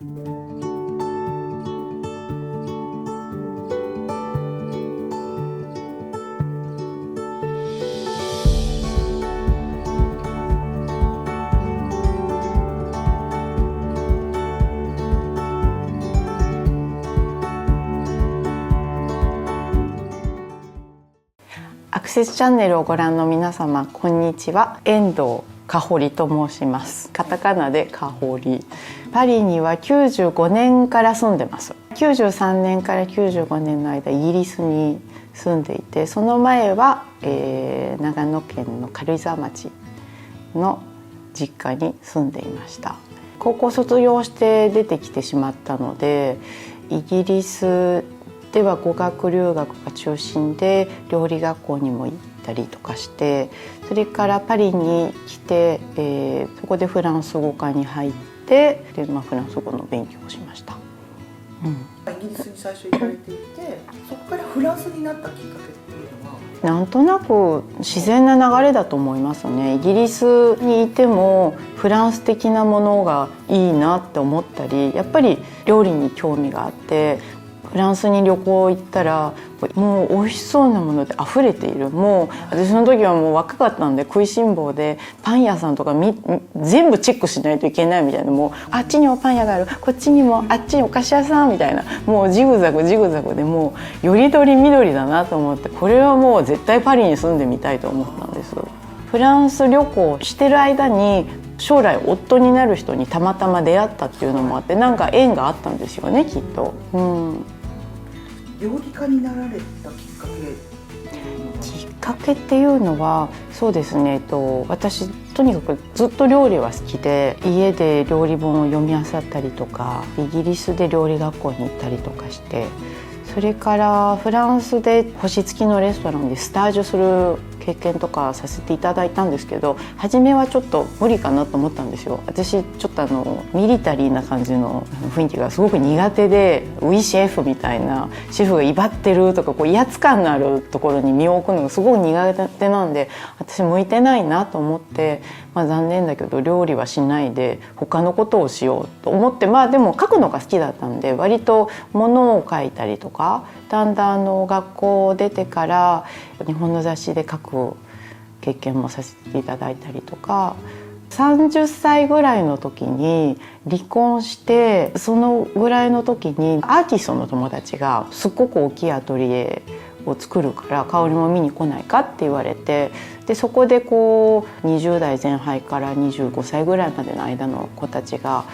アクセスチャンネルをご覧の皆様、こんにちは。遠藤かほりと申します。カタカナでかほり。パリには95年から住んでます。93年から95年の間イギリスに住んでいて、その前は、長野県の軽井沢町の実家に住んでいました。高校卒業して出てきてしまったので、イギリスでは語学留学が中心で料理学校にも行ったりとかして、それからパリに来て、そこでフランス語科に入ってで、フランス語の勉強をしました。イギリスに最初行かれていて、そこからフランスになったきっかけっていうのは？なんとなく自然な流れだと思いますね。イギリスにいてもフランス的なものがいいなって思ったり、やっぱり料理に興味があって、フランスに旅行行ったらもう美味しそうなもので溢れている。もう私の時はもう若かったんで食いしん坊で、パン屋さんとか全部チェックしないといけないみたいな、もうあっちにもパン屋がある、こっちにもあっちにお菓子屋さんみたいな、もうジグザグジグザグで、もうよりどりみどりだなと思って、これはもう絶対パリに住んでみたいと思ったんです。フランス旅行してる間に将来夫になる人にたまたま出会ったっていうのもあって、なんか縁があったんですよね、きっと。料理家になられたきっかけっていうのは、そうですね、私とにかくずっと料理は好きで、家で料理本を読み漁ったりとか、イギリスで料理学校に行ったりとかして、それからフランスで星付きのレストランでスタージュする経験とかさせていただいたんですけど、初めはちょっと無理かなと思ったんですよ。私ちょっとミリタリーな感じの雰囲気がすごく苦手で、ウィシェフみたいなシェフが威張ってるとか、こう威圧感のあるところに身を置くのがすごく苦手なんで、私向いてないなと思って、残念だけど料理はしないで他のことをしようと思って、でも書くのが好きだったんで、割と物を書いたりとか、だんだん学校を出てから日本の雑誌で書く経験もさせていただいたりとか、30歳ぐらいの時に離婚して、そのぐらいの時にアーティストの友達がすっごく大きいアトリエを作るから香りも見に来ないかって言われて、でそこでこう20代前半から25歳ぐらいまでの間の子たちが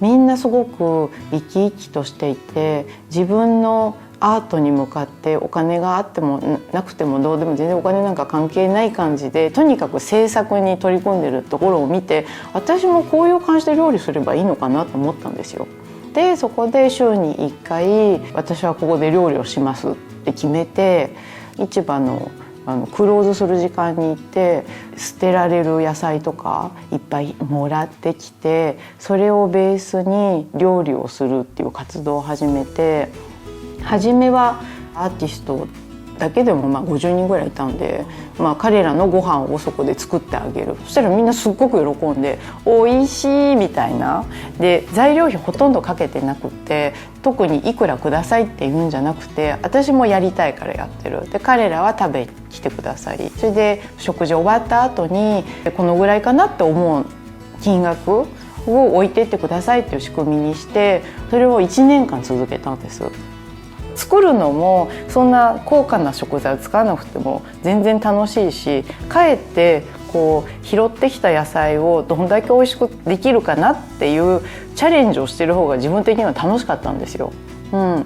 みんなすごく生き生きとしていて、自分のアートに向かってお金があってもなくてもどうでも全然お金なんか関係ない感じで、とにかく制作に取り組んでるところを見て、私もこういう感じで料理すればいいのかなと思ったんですよ。でそこで週に1回私はここで料理をしますって決めて、市場のクローズする時間に行って、捨てられる野菜とかいっぱいもらってきて、それをベースに料理をするっていう活動を始めて、初めはアーティストだけでも50人ぐらいいたんで、彼らのご飯をそこで作ってあげる。そしたらみんなすっごく喜んで「おいしい」みたいな。で材料費ほとんどかけてなくって、特にいくらくださいって言うんじゃなくて、私もやりたいからやってる。で彼らは食べに来てくださり、それで食事終わった後にこのぐらいかなって思う金額を置いてってくださいっていう仕組みにして、それを1年間続けたんです。作るのもそんな高価な食材を使わなくても全然楽しいし、かえってこう拾ってきた野菜をどんだけ美味しくできるかなっていうチャレンジをしてる方が自分的には楽しかったんですよ。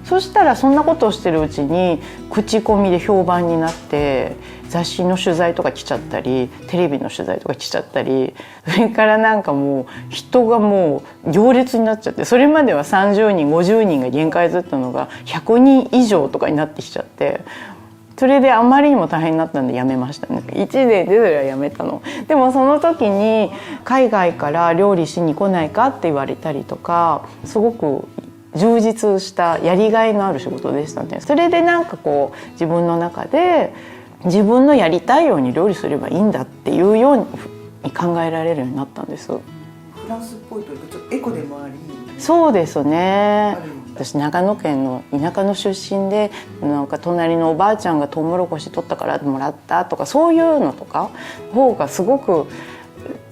そしたらそんなことをしてるうちに口コミで評判になって、雑誌の取材とか来ちゃったり、テレビの取材とか来ちゃったり、それからなんかもう人がもう行列になっちゃって、それまでは30人50人が限界だったのが100人以上とかになってきちゃって、それであまりにも大変になったんでやめましたね。1年でそれはやめたの。でもその時に海外から料理しに来ないかって言われたりとか、すごく充実したやりがいのある仕事でしたね。それでなんかこう自分の中で自分のやりたいように料理すればいいんだっていうように考えられるようになったんです。フランスっぽいというかちょっとエコでもあり、そうですね。あるんだ。私長野県の田舎の出身で、なんか隣のおばあちゃんがトウモロコシ取ったからもらったとか、そういうのとか方がすごく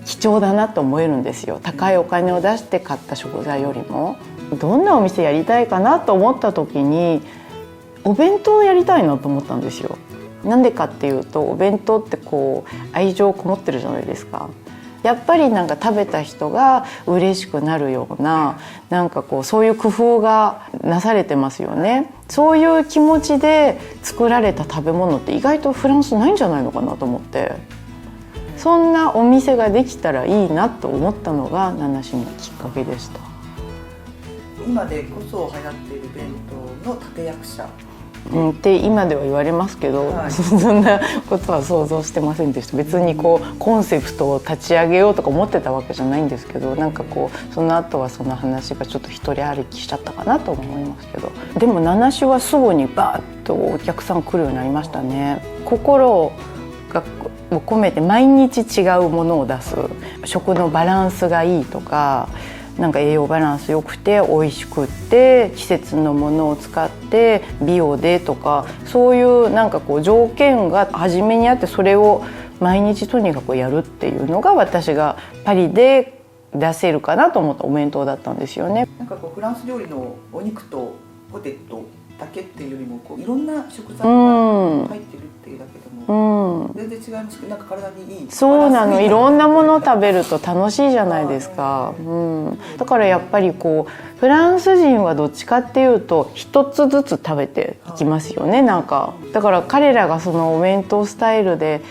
貴重だなと思えるんですよ。高いお金を出して買った食材よりも。どんなお店やりたいかなと思った時にお弁当をやりたいなと思ったんですよ。なんでかっていうと、お弁当ってこう愛情こもってるじゃないですか。やっぱりなんか食べた人が嬉しくなるような、なんかこうそういう工夫がなされてますよね。そういう気持ちで作られた食べ物って意外とフランスないんじゃないのかなと思って、そんなお店ができたらいいなと思ったのがナナシのきっかけでした。今でこそ流行っている弁当の立役者って今では言われますけど、はい、そんなことは想像してませんでした。別にこうコンセプトを立ち上げようとか思ってたわけじゃないんですけど、なんかこうその後はその話がちょっと一人歩きしちゃったかなと思いますけど、でもナナシはすぐにバーッとお客さん来るようになりましたね。心を込めて毎日違うものを出す、食のバランスがいいとか、なんか栄養バランス良くて美味しくって季節のものを使って美容でとか、そういうなんかこう条件が初めにあって、それを毎日とにかくやるっていうのが私がパリで出せるかなと思ったお弁当だったんですよね。なんかこうフランス料理のお肉とポテトだけっていうよりも、こういろんな食材が入ってるっていうだけでも全然違いますけど、なんか体にいい。そうなの、いろんなものを食べると楽しいじゃないですか。だからやっぱりこうフランス人はどっちかっていうと一つずつ食べていきますよね。なんかだから彼らがそのお弁当スタイルで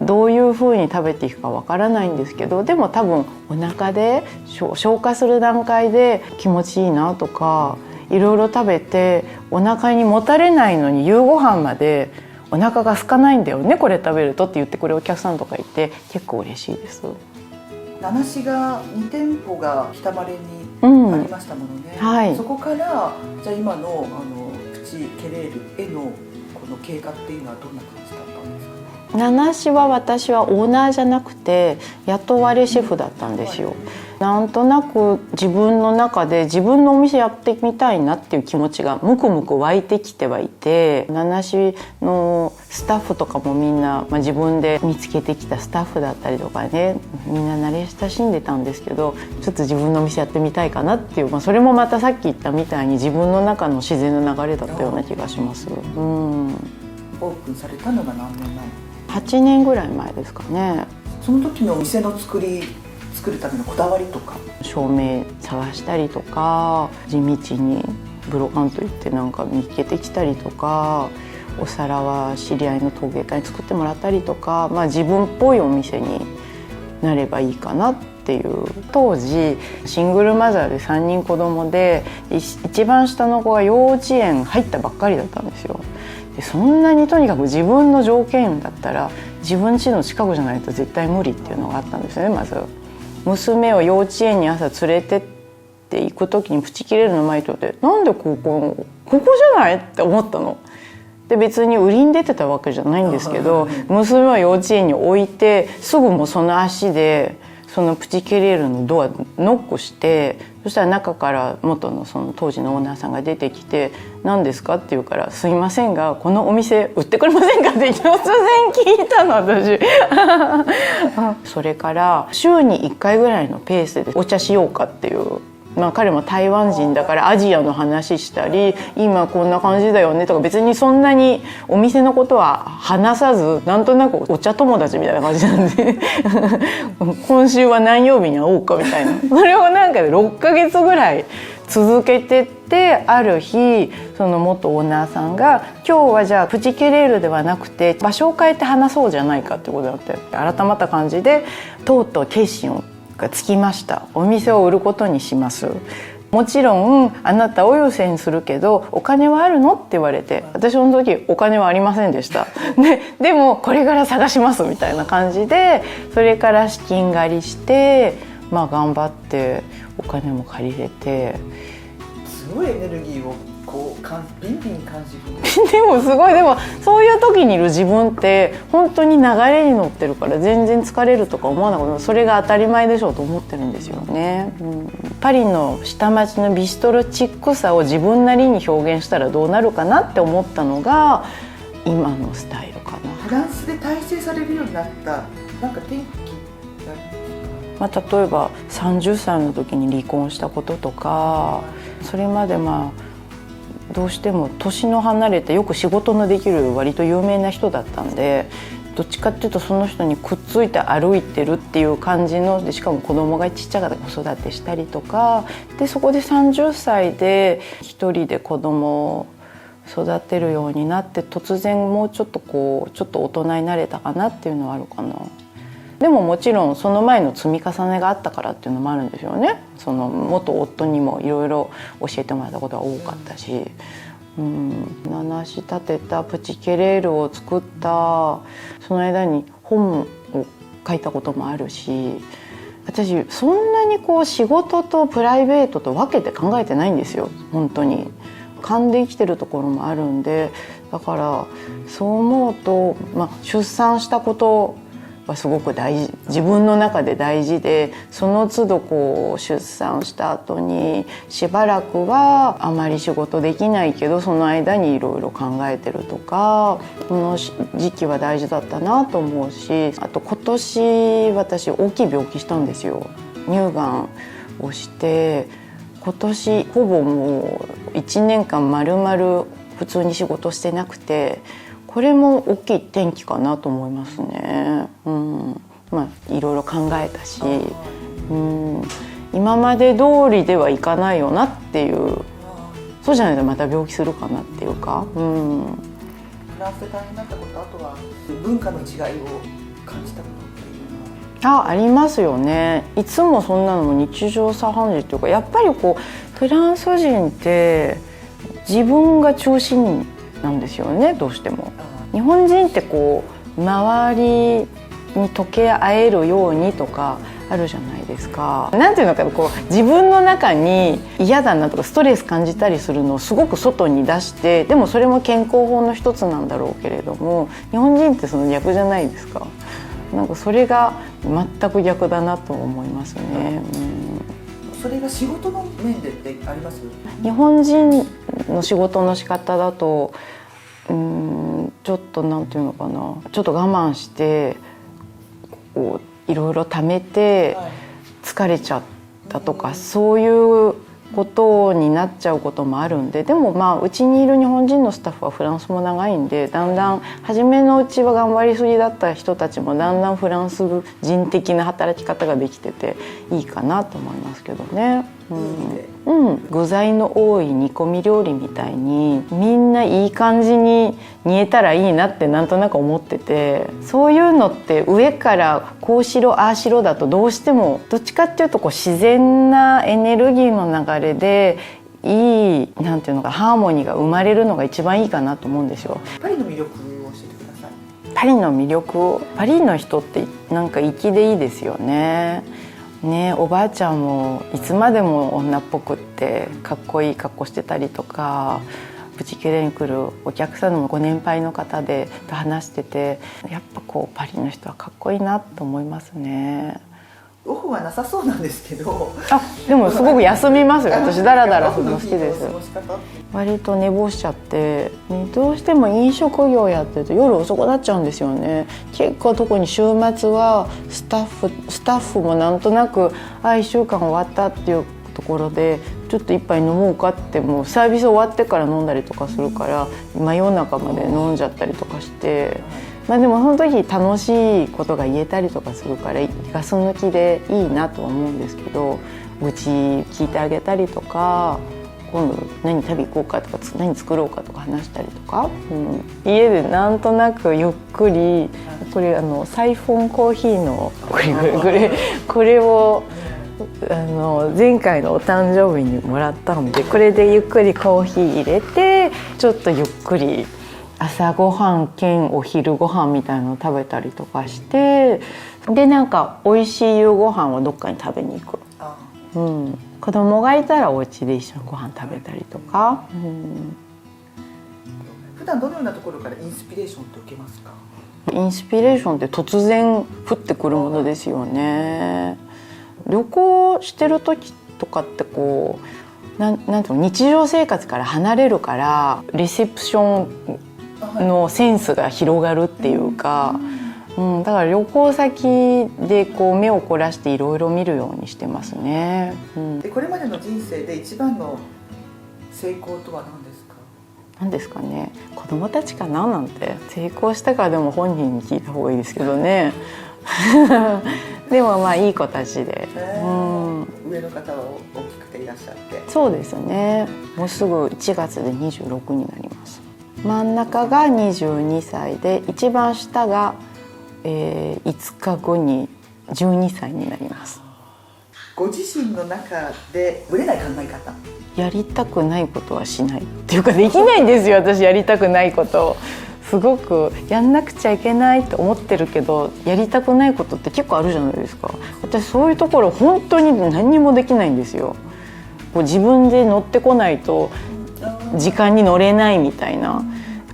どういう風に食べていくかわからないんですけど、でも多分お腹で消化する段階で気持ちいいなとか、いろいろ食べてお腹にもたれないのに夕ご飯までお腹が空かないんだよね、これ食べるとって言ってくれるお客さんとかいて、結構嬉しいです。ナナシが2店舗が北マレにありましたものね、はい、そこからじゃあ今のプチケレールへのこの経過っていうのはどんな感じだったんですか？ナナシは私はオーナーじゃなくて雇われシェフだったんですよ。なんとなく自分の中で自分のお店やってみたいなっていう気持ちがムクムク湧いてきてはいて、ナナシのスタッフとかもみんな、自分で見つけてきたスタッフだったりとかね、みんな慣れ親しんでたんですけど、ちょっと自分のお店やってみたいかなっていう、それもまたさっき言ったみたいに自分の中の自然の流れだったような気がします。オープンされたのが何年前？8年ぐらい前ですかね。その時のお店の作るためのこだわりとか、照明探したりとか、地道にブロカンといってなんか見つけてきたりとか、お皿は知り合いの陶芸家に作ってもらったりとか、自分っぽいお店になればいいかなっていう。当時シングルマザーで3人子供で、一番下の子が幼稚園入ったばっかりだったんですよ。でそんなにとにかく自分の条件だったら自分家の近くじゃないと絶対無理っていうのがあったんですよね。まず娘を幼稚園に朝連れてって行く時にプチキレールの前通ってなんでここじゃないって思ったの。で別に売りに出てたわけじゃないんですけど、娘は幼稚園に置いてすぐもうその足でそのプチケレールのドアノックして、そしたら中から元のその当時のオーナーさんが出てきて「何ですか?」って言うから「すいませんがこのお店売ってくれませんか?」って突然聞いたの私それから週に1回ぐらいのペースでお茶しようかっていう。彼も台湾人だからアジアの話したり、今こんな感じだよねとか、別にそんなにお店のことは話さず、なんとなくお茶友達みたいな感じなんで今週は何曜日に会おうかみたいな、それをなんかで6ヶ月ぐらい続けてって、ある日その元オーナーさんが「今日はじゃあプチケレールではなくて場所を変えて話そうじゃないか」ってことになって、改まった感じでとうとう決心がつきました。お店を売ることにします。もちろんあなたを優先するけどお金はあるのって言われて、私その時お金はありませんでしたでもこれから探しますみたいな感じで、それから資金借りして頑張ってお金も借りれて。すすごいエネルギーをこうビンビン感じる。でもすごい、でもそういう時にいる自分って本当に流れに乗ってるから全然疲れるとか思わなかった。それが当たり前でしょうと思ってるんですよね、パリの下町のビストロチックさを自分なりに表現したらどうなるかなって思ったのが今のスタイルかな。フランスで大成されるようになったなんか転機が、例えば30歳の時に離婚したこととか、それまでどうしても年の離れてよく仕事のできる割と有名な人だったんで、どっちかっていうとその人にくっついて歩いてるっていう感じので、しかも子供がちっちゃかったから子育てしたりとかで、そこで30歳で一人で子供を育てるようになって、突然もうちょっとちょっと大人になれたかなっていうのはあるかな。でももちろんその前の積み重ねがあったからっていうのもあるんですよね。その元夫にもいろいろ教えてもらったことが多かったし、名し立てたプチケレールを作ったその間に本を書いたこともあるし、私そんなに仕事とプライベートと分けて考えてないんですよ。本当に勘で生きてるところもあるんで、だからそう思うと、出産したことはすごく大事、自分の中で大事で、その都度出産した後にしばらくはあまり仕事できないけど、その間にいろいろ考えてるとか、この時期は大事だったなと思うし、あと今年私大きい病気したんですよ。乳がんをして今年ほぼもう1年間丸々普通に仕事してなくて、これも大きい転機かなと思いますね。いろいろ考えたし、今まで通りではいかないよなっていう、そうじゃないとまた病気するかなっていうか、フランスで大変だったこと、あとは文化の違いを感じたことっていうのはありますよね。いつもそんなのも日常茶飯事っていうか、やっぱりフランス人って自分が中心なんですよね、どうしても。日本人って周りに溶け合えるようにとかあるじゃないですか。なんていうのかな、自分の中に嫌だなとかストレス感じたりするのをすごく外に出して、でもそれも健康法の一つなんだろうけれども、日本人ってその逆じゃないですか。なんかそれが全く逆だなと思いますね。それが仕事の面でってあります？日本人の仕事の仕方だとちょっとなんていうのかな、ちょっと我慢していろいろ貯めて疲れちゃったとか、そういうことになっちゃうこともあるんで、でもうちにいる日本人のスタッフはフランスも長いんで、だんだん初めのうちは頑張りすぎだった人たちもだんだんフランス人的な働き方ができてていいかなと思いますけどね。具材の多い煮込み料理みたいにみんないい感じに煮えたらいいなってなんとなく思ってて、そういうのって上からこうしろああしろだとどうしてもどっちかっていうと自然なエネルギーの流れでいいなんていうのかハーモニーが生まれるのが一番いいかなと思うんですよ。パリの魅力を教えてください。パリの魅力、パリの人ってなんか粋でいいですよね。おばあちゃんもいつまでも女っぽくってかっこいい格好してたりとか、プチケレに来るお客さんもご年配の方で話してて、やっぱパリの人はかっこいいなと思いますね。オフはなさそうなんですけど、でもすごく休みますよ。私ダラダラするの好きです。過ごし方割と寝坊しちゃって、どうしても飲食業やってると夜遅くなっちゃうんですよね。結構特に週末はスタッフもなんとなく1週間終わったっていうところでちょっと一杯飲もうかってもうサービス終わってから飲んだりとかするから、真夜中まで飲んじゃったりとかして。でもその時楽しいことが言えたりとかするからガス抜きでいいなとは思うんですけど、愚痴聞いてあげたりとか、今度何食べ行こうかとか何作ろうかとか話したりとか、家でなんとなくゆっくり、これサイフォンコーヒーのこれを前回のお誕生日にもらったんで、これでゆっくりコーヒー入れてちょっとゆっくり朝ごはん兼お昼ご飯みたいなのを食べたりとかして、でなんか美味しい夕ご飯をどっかに食べに行く。子供がいたらお家で一緒にご飯食べたりとか、普段どのようなところからインスピレーションって受けますか？インスピレーションって突然降ってくるものですよね。旅行してる時とかってこうなんていうの、日常生活から離れるからリセプションのセンスが広がるっていうか、だから旅行先でこう目を凝らしていろいろ見るようにしてますね。でこれまでの人生で一番の成功とは何ですか？何ですかね、子供たちかななんて。成功したからでも本人に聞いた方がいいですけどねでもまあいい子たちで、上の方は大きくていらっしゃって。そうですね、もうすぐ1月で26になります。真ん中が22歳で一番下が、5日後に12歳になります。ご自身の中でぶれない考え方、やりたくないことはしないっていうか、できないんですよ私。やりたくないことすごくやんなくちゃいけないと思ってるけど、やりたくないことって結構あるじゃないですか。私そういうところ本当に何にもできないんですよ。こう自分で乗ってこないと時間に乗れないみたいな、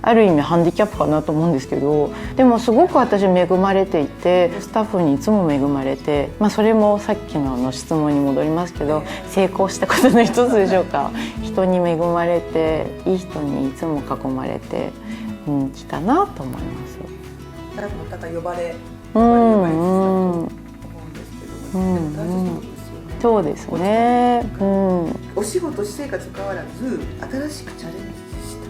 ある意味ハンディキャップかなと思うんですけど、でもすごく私恵まれていて、スタッフにいつも恵まれて、それもさっきの質問に戻りますけど、成功したことの一つでしょうか。人に恵まれて、いい人にいつも囲まれてきたなと思います。だから呼ばれたと思うんですけども、でも大切なことですよね。そうですね。お仕事、私生活変わらず新しくチャレンジした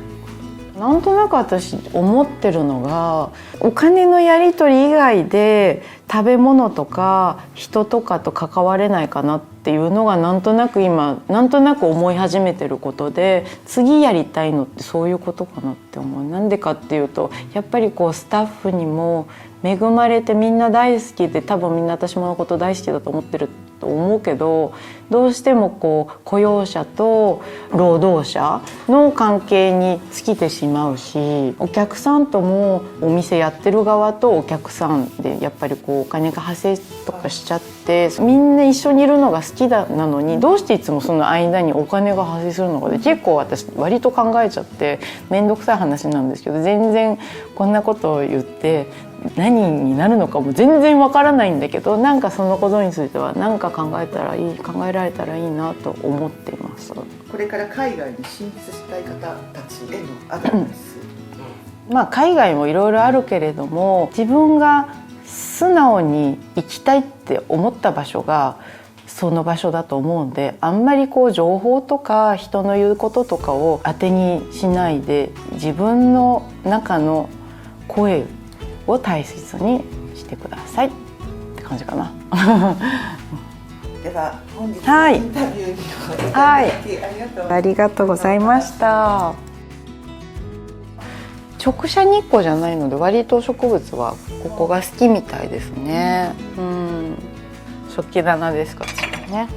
い。なんとなく私思ってるのが、お金のやり取り以外で食べ物とか人とかと関われないかなっていうのがなんとなく今なんとなく思い始めてることで、次やりたいのってそういうことかなって思う。なんでかっていうと、やっぱりこうスタッフにも恵まれてみんな大好きで、多分みんな私のこと大好きだと思ってると思うけど、どうしてもこう雇用者と労働者の関係に尽きてしまうし、お客さんともお店やってる側とお客さんでやっぱりこうお金が発生とかしちゃって、みんな一緒にいるのが好きなのに、どうしていつもその間にお金が発生するのかで結構私割と考えちゃって、面倒くさい話なんですけど、全然こんなことを言って何になるのかも全然わからないんだけど、なんかそのことについては何か考えられたらいいなと思っています。これから海外に進出したい方たちへのアドバイス。海外もいろいろあるけれども、自分が素直に行きたいって思った場所がその場所だと思うんで、あんまりこう情報とか人の言うこととかを当てにしないで、自分の中の声を大切にしてくださいって感じかな。では本日のインタビューにお答えいただきありがとうございました。直射日光じゃないので割と植物はここが好きみたいですね。食器棚ですかね。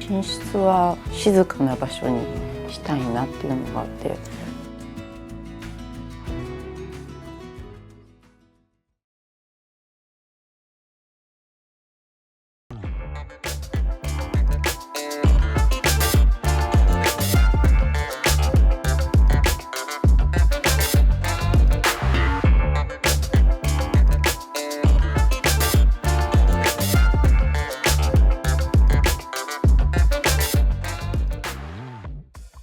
寝室は静かな場所にしたいなっていうのがあって、